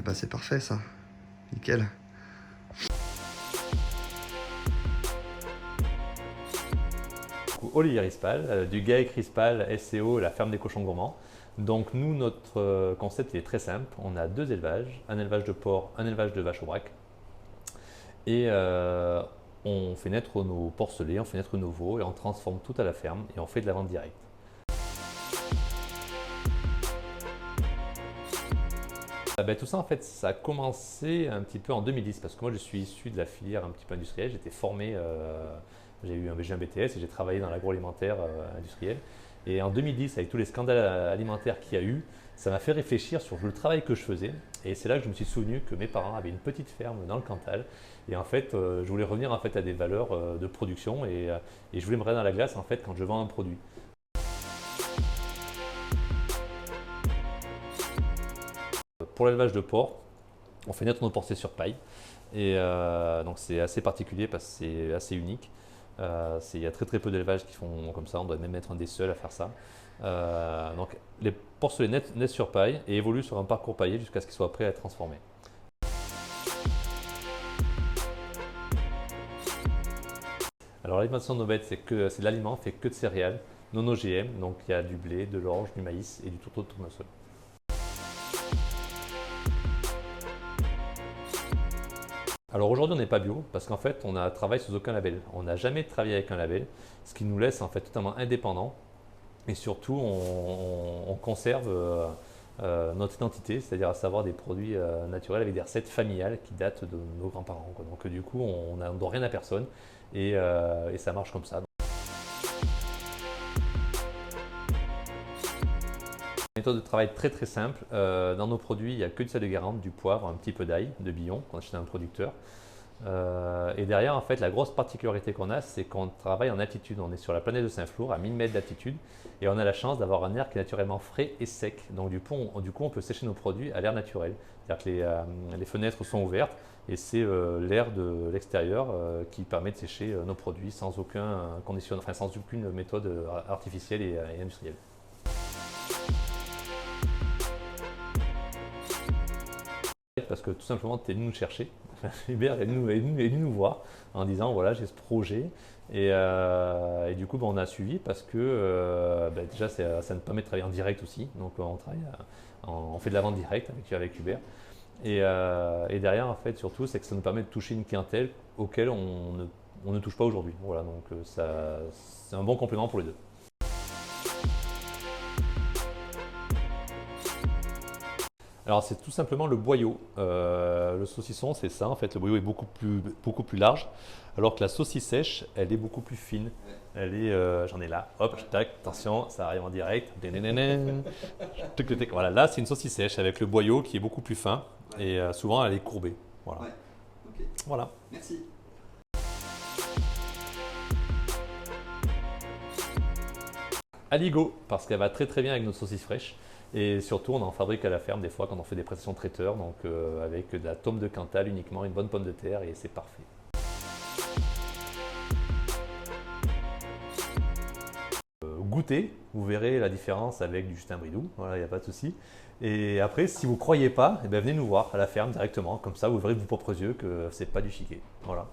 bah c'est parfait ça. Nickel. Olivier Rispal, du GAEC Rispal SCO, la ferme des cochons gourmands. Donc nous, notre concept est très simple. On a deux élevages, un élevage de porcs, un élevage de vaches au braque. Et on fait naître nos porcelets, on fait naître nos veaux et on transforme tout à la ferme et on fait de la vente directe. Tout ça en fait, ça a commencé un petit peu en 2010 parce que moi je suis issu de la filière un petit peu industrielle, j'étais formé, j'ai un BTS et j'ai travaillé dans l'agroalimentaire industriel. Et en 2010, avec tous les scandales alimentaires qu'il y a eu, ça m'a fait réfléchir sur le travail que je faisais. Et c'est là que je me suis souvenu que mes parents avaient une petite ferme dans le Cantal. Et en fait, je voulais revenir en fait à des valeurs de production et je voulais me regarder dans la glace en fait quand je vends un produit. Pour l'élevage de porc, on fait naître nos porcets sur paille. Et donc c'est assez particulier parce que c'est assez unique. Il y a très très peu d'élevages qui font comme ça, on doit même être un des seuls à faire ça. Donc les porcelets naissent sur paille et évoluent sur un parcours paillé jusqu'à ce qu'ils soient prêts à être transformés. Alors l'alimentation de nos bêtes, c'est de l'aliment fait que de céréales, non OGM, donc il y a du blé, de l'orge, du maïs et du tourteau de tournesol. Alors aujourd'hui on n'est pas bio parce qu'en fait on ne travaille sous aucun label. On n'a jamais travaillé avec un label, ce qui nous laisse en fait totalement indépendants et surtout on conserve notre identité, c'est-à-dire à savoir des produits naturels avec des recettes familiales qui datent de nos grands-parents. Donc du coup on ne doit rien à personne et ça marche comme ça. Méthode de travail très très simple. Dans nos produits, il n'y a que du sel de Guérande, du poivre, un petit peu d'ail, de billon qu'on achète à un producteur. Et derrière, en fait, la grosse particularité qu'on a, c'est qu'on travaille en altitude. On est sur la planète de Saint-Flour, à 1000 mètres d'altitude, et on a la chance d'avoir un air qui est naturellement frais et sec. Donc du coup, on peut sécher nos produits à l'air naturel. C'est-à-dire que les fenêtres sont ouvertes, et c'est l'air de l'extérieur qui permet de sécher nos produits sans aucun conditionnement, enfin sans aucune méthode artificielle et industrielle. Parce que tout simplement, tu es venu nous chercher. Hubert est venu nous voir en disant voilà, j'ai ce projet. Et du coup, on a suivi parce que déjà, ça nous permet de travailler en direct aussi. Donc, on fait de la vente directe avec Hubert. Et derrière, en fait, surtout, c'est que ça nous permet de toucher une clientèle auquel on ne touche pas aujourd'hui. Voilà, donc c'est un bon complément pour les deux. Alors c'est tout simplement le boyau. Le saucisson c'est ça en fait, le boyau est beaucoup plus large, alors que la saucisse sèche elle est beaucoup plus fine. Elle est, j'en ai là, hop, tac, attention, ça arrive en direct. Voilà, là c'est une saucisse sèche avec le boyau qui est beaucoup plus fin et souvent elle est courbée. Voilà. Ouais, ok. Voilà. Merci. Aligot, parce qu'elle va très très bien avec notre saucisse fraîche. Et surtout, on en fabrique à la ferme des fois quand on fait des prestations traiteurs, donc avec de la tome de Cantal uniquement, une bonne pomme de terre et c'est parfait. Goûtez, vous verrez la différence avec du Justin Bridou, voilà, il n'y a pas de souci. Et après, si vous ne croyez pas, eh bien, venez nous voir à la ferme directement, comme ça vous verrez de vos propres yeux que c'est pas du chiquet. Voilà.